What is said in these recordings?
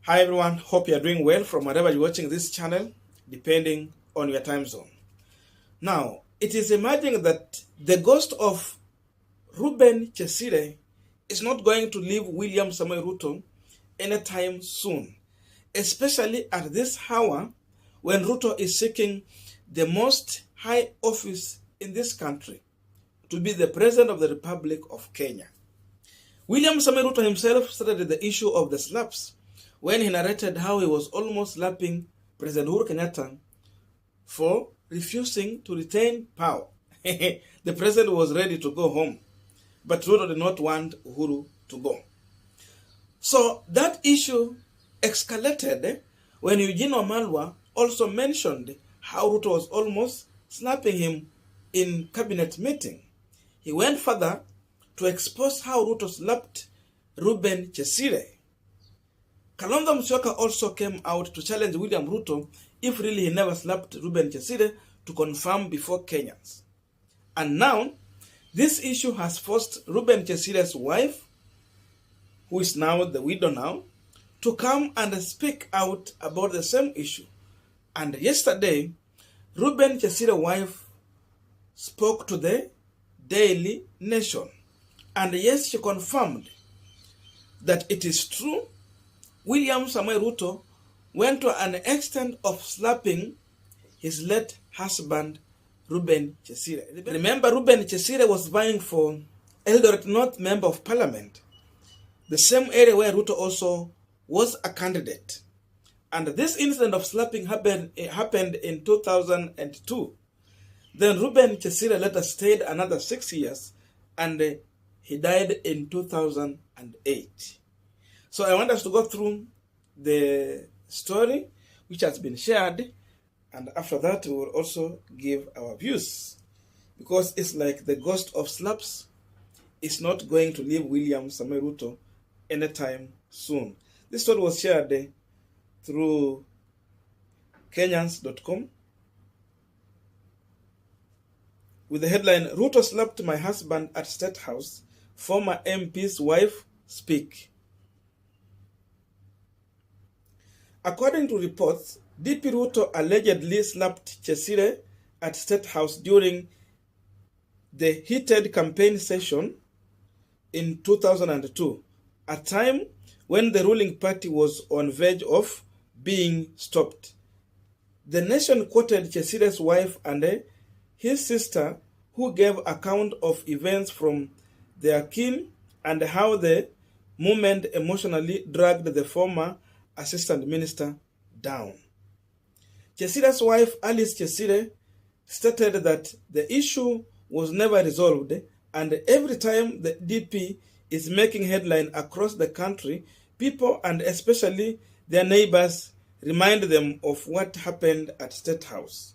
Hi everyone, hope you are doing well from wherever you're watching this channel, depending on your time zone. Now, it is emerging that the ghost of Ruben Chesire is not going to leave William Samoei Ruto anytime soon, especially at this hour when Ruto is seeking the most high office in this country, to be the President of the Republic of Kenya. William Samoei Ruto himself started the issue of the slaps when he narrated how he was almost slapping President Uhuru Kenyatta for refusing to retain power. The president was ready to go home, but Ruto did not want Uhuru to go. So that issue escalated when Eugene Wamalwa also mentioned how Ruto was almost slapping him in cabinet meeting. He went further to expose how Ruto slapped Ruben Chesire. Kalonzo Musyoka also came out to challenge William Ruto if really he never slapped Ruben Chesire to confirm before Kenyans. And now, this issue has forced Ruben Chesire's wife, who is now the widow now, to come and speak out about the same issue. And yesterday, Ruben Chesire's wife spoke to the Daily Nation. And yes, she confirmed that it is true William Samoei Ruto went to an extent of slapping his late husband, Ruben Chesire. Remember, Ruben Chesire was vying for Eldoret North Member of Parliament, the same area where Ruto also was a candidate. And this incident of slapping happened in 2002. Then Ruben Chesire later stayed another 6 years, and he died in 2008. So I want us to go through the story which has been shared, and after that we will also give our views, because it's like the ghost of slaps is not going to leave William Samoei Ruto anytime soon. This story was shared through Kenyans.com with the headline, Ruto slapped my husband at State House, former MP's wife speak. According to reports, DP Ruto allegedly slapped Chesire at State House during the heated campaign session in 2002, a time when the ruling party was on verge of being stopped. The Nation quoted Chesire's wife and his sister, who gave account of events from their kin and how the movement emotionally dragged the former assistant minister down. Chesire's wife, Alice Chesire, stated that the issue was never resolved, and every time the DP is making headline across the country, people and especially their neighbors remind them of what happened at State House.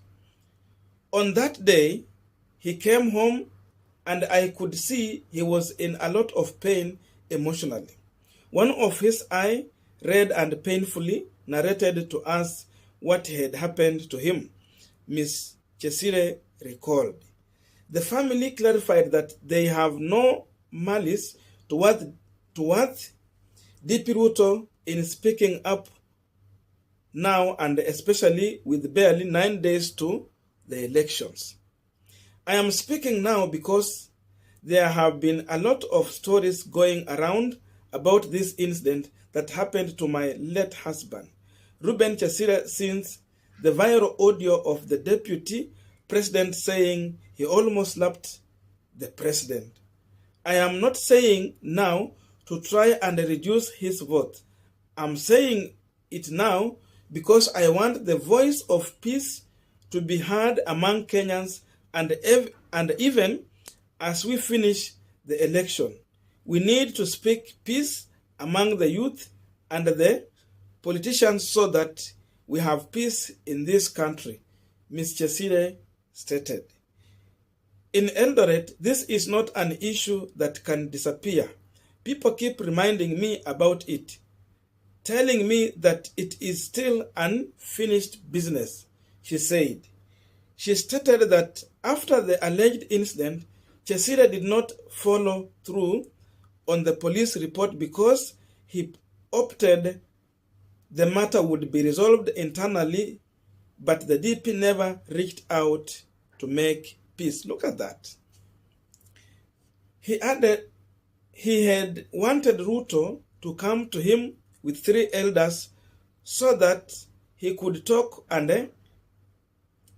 On that day, he came home and I could see he was in a lot of pain emotionally. One of his eyes red and painfully narrated to us what had happened to him, Miss Chesire recalled. The family clarified that they have no malice towards DP Ruto in speaking up now, and especially with barely 9 days to the elections. I am speaking now because there have been a lot of stories going around about this incident that happened to my late husband, Ruben Chesire, since the viral audio of the deputy president saying he almost slapped the president. I am not saying now to try and reduce his vote. I'm saying it now because I want the voice of peace to be heard among Kenyans, and even as we finish the election, we need to speak peace among the youth and the politicians so that we have peace in this country, Ms. Chesire stated. In Eldoret, this is not an issue that can disappear. People keep reminding me about it, telling me that it is still unfinished business, she said. She stated that after the alleged incident, Chesire did not follow through on the police report because he opted the matter would be resolved internally, but the DP never reached out to make peace. Look at that. He added he had wanted Ruto to come to him with 3 elders so that he could talk, and the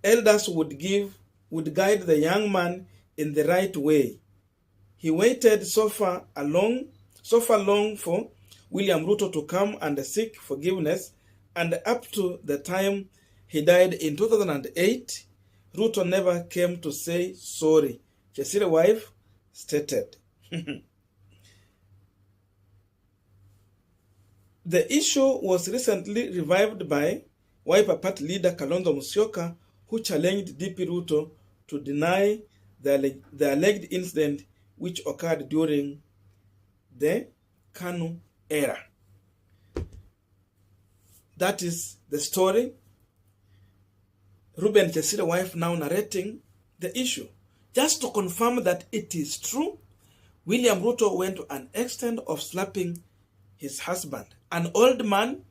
elders would guide the young man in the right way. He waited so far long for William Ruto to come and seek forgiveness, and up to the time he died in 2008, Ruto never came to say sorry, Chesire's wife stated. The issue was recently revived by Wiper Party leader Kalonzo Musyoka, who challenged DP Ruto to deny the alleged incident which occurred during the KANU era. That is the story. Ruben Chesire's wife now narrating the issue. Just to confirm that it is true, William Ruto went to an extent of slapping his husband, an old man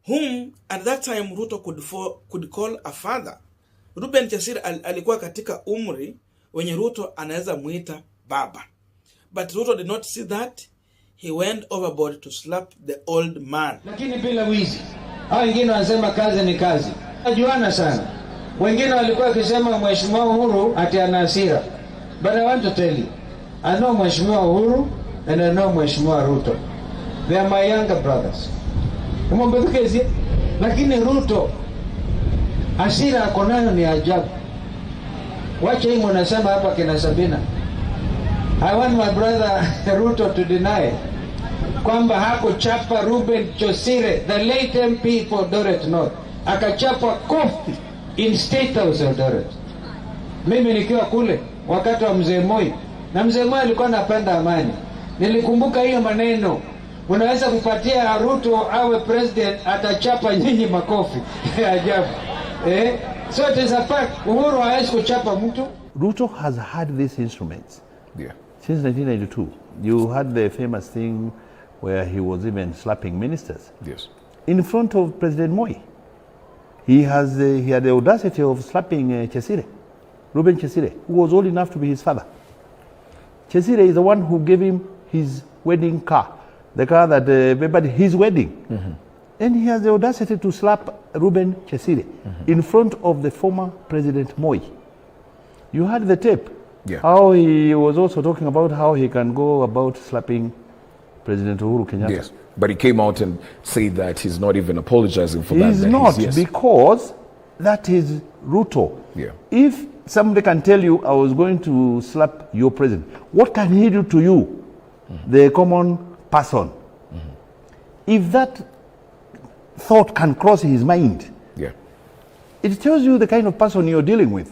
whom at that time Ruto could call a father. Ruben Chesire alikuwa katika umri wenye Ruto anaweza muita baba. But Ruto did not see that. He went overboard to slap the old man. Lakini bila wizi. Hao wengine wanasema kazi ni kazi. Najuana sana. Wengine walikuwa wakisema Mheshimiwa Uhuru ati ana hasira. But I want to tell you, I know Mheshimiwa Uhuru and I know Mheshimiwa Ruto. They are my younger brothers. Umombetukezi, lakini Ruto hasira ako nayo ni ajabu. Wacha hii mnasema hapa kina Sabina. I want my brother Ruto to deny kwamba hakuchapa Ruben Chesire, the late MP for Eldoret North. Akachapa kofi in State House of Eldoret. Mimi nikiwa kule wakati wa Mzee Moi, na Mzee Moi alikuwa anapenda amani. Nilikumbuka hiyo maneno. Unaweza kupatia Ruto awe president, atachapa nyinyi makofi. Ajabu. So it is a fact. Uhuru hawezi kuchapa mtu. Ruto has had these instruments since 1992. You had the famous thing where he was even slapping ministers. Yes. In front of President Moi. He had the audacity of slapping Chesire, Ruben Chesire, who was old enough to be his father. Chesire is the one who gave him his wedding car, the car that remembered his wedding. Mm-hmm. And he has the audacity to slap Ruben Chesire in front of the former President Moi. You had the tape. Yeah. How he was also talking about how he can go about slapping President Uhuru Kenyatta. Yes, but he came out and said that he's not even apologizing for that. He's not, because that is Ruto. Yeah. If somebody can tell you, I was going to slap your president, what can he do to you, the common person? If that thought can cross his mind, it tells you the kind of person you're dealing with.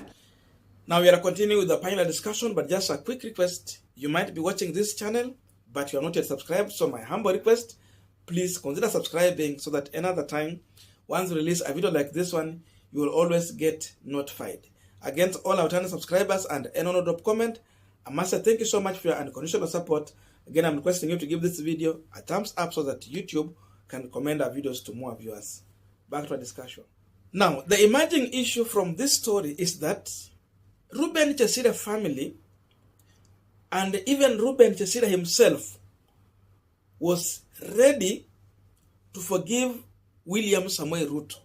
Now we are continuing with the panel discussion, but just a quick request. You might be watching this channel, but you are not yet subscribed, so my humble request, please consider subscribing so that another time, once we release a video like this one, you will always get notified. Against all our channel subscribers and anyone who drop comment, I must say thank you so much for your unconditional support. Again, I'm requesting you to give this video a thumbs up so that YouTube can recommend our videos to more viewers. Back to our discussion. Now, the emerging issue from this story is that Ruben Chesire family and even Ruben Chesire himself was ready to forgive William Samoei Ruto.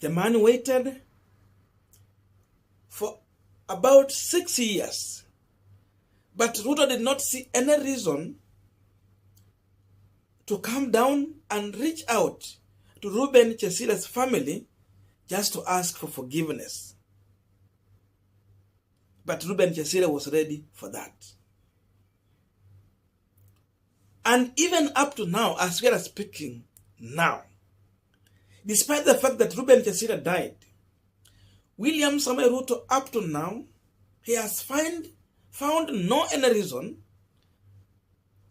The man waited for about 6 years, but Ruto did not see any reason to come down and reach out to Ruben Chesire's family just to ask for forgiveness. But Ruben Chesire was ready for that. And even up to now, as we are speaking now, despite the fact that Ruben Chesire died, William Samoei Ruto up to now, he has found no any reason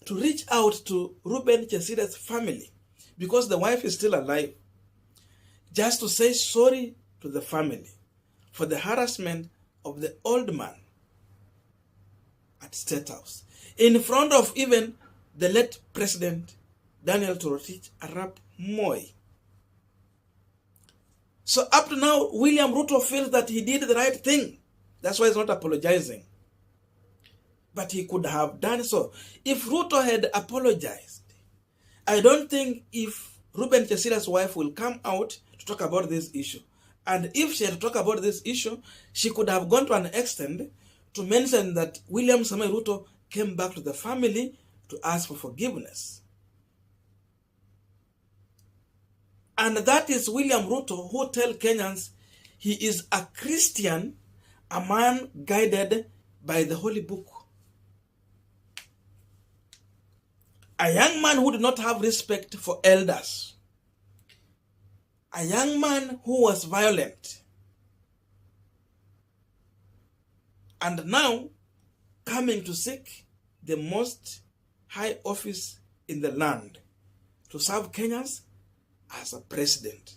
to reach out to Ruben Chesire's family, because the wife is still alive, just to say sorry to the family for the harassment of the old man at State House, in front of even the late President Daniel Toroitich Arap Moi. So up to now, William Ruto feels that he did the right thing. That's why he's not apologizing. But he could have done so. If Ruto had apologized, I don't think if Ruben Chesire's wife will come out to talk about this issue. And if she had talked about this issue, she could have gone to an extent to mention that William Samoei Ruto came back to the family to ask for forgiveness. And that is William Ruto who tells Kenyans he is a Christian, a man guided by the Holy Book. A young man who did not have respect for elders. A young man who was violent. And now coming to seek the most high office in the land to serve Kenyans as a president.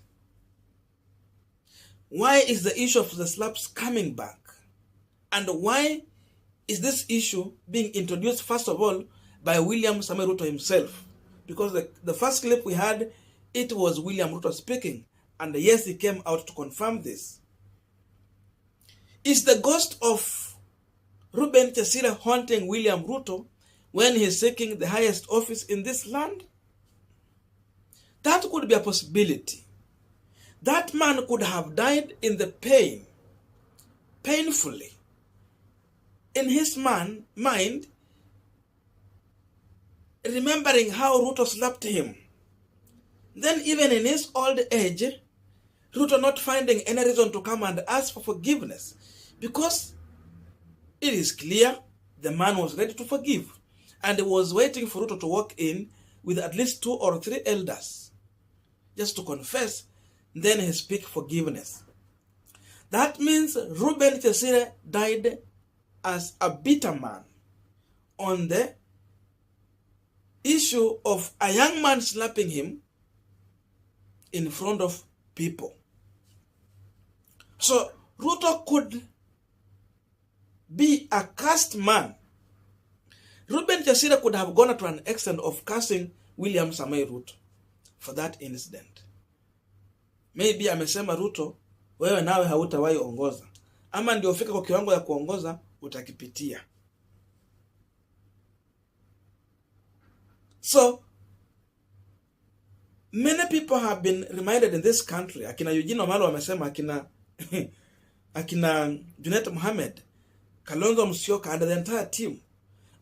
Why is the issue of the slaps coming back? And why is this issue being introduced first of all by William Samoei Ruto himself? Because the first clip we had, it was William Ruto speaking. And yes, he came out to confirm this. Is the ghost of Ruben Chesire haunting William Ruto when he's seeking the highest office in this land? That could be a possibility. That man could have died in the pain, painfully. In his mind, remembering how Ruto slapped him. Then even in his old age, Ruto not finding any reason to come and ask for forgiveness. Because it is clear the man was ready to forgive. And he was waiting for Ruto to walk in with at least 2 or 3 elders. Just to confess, then he speak forgiveness. That means Ruben Chesire died as a bitter man on the issue of a young man slapping him in front of people. So Ruto could be a cursed man. Ruben Chesire could have gone to an extent of cursing William Samoei Ruto for that incident. Maybe amesema Ruto, wewe nawe hautawahi ongoza. Ama ndio ufika kwa kiwango ya kuongoza, utakipitia. So, many people have been reminded in this country, akina Eugene Wamalwa wamesema, akina Junet Mohammed, Kalonzo Musyoka and the entire team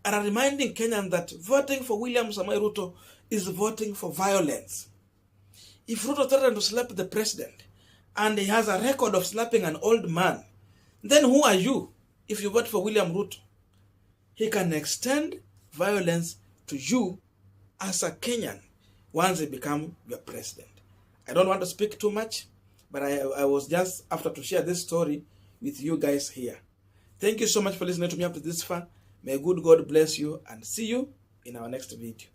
are reminding Kenyans that voting for William Samoei Ruto is voting for violence. If Ruto threatened to slap the president and he has a record of slapping an old man, then who are you if you vote for William Ruto? He can extend violence to you as a Kenyan once he becomes your president. I don't want to speak too much, but I was just after to share this story with you guys here. Thank you so much for listening to me up to this far. May good God bless you and see you in our next video.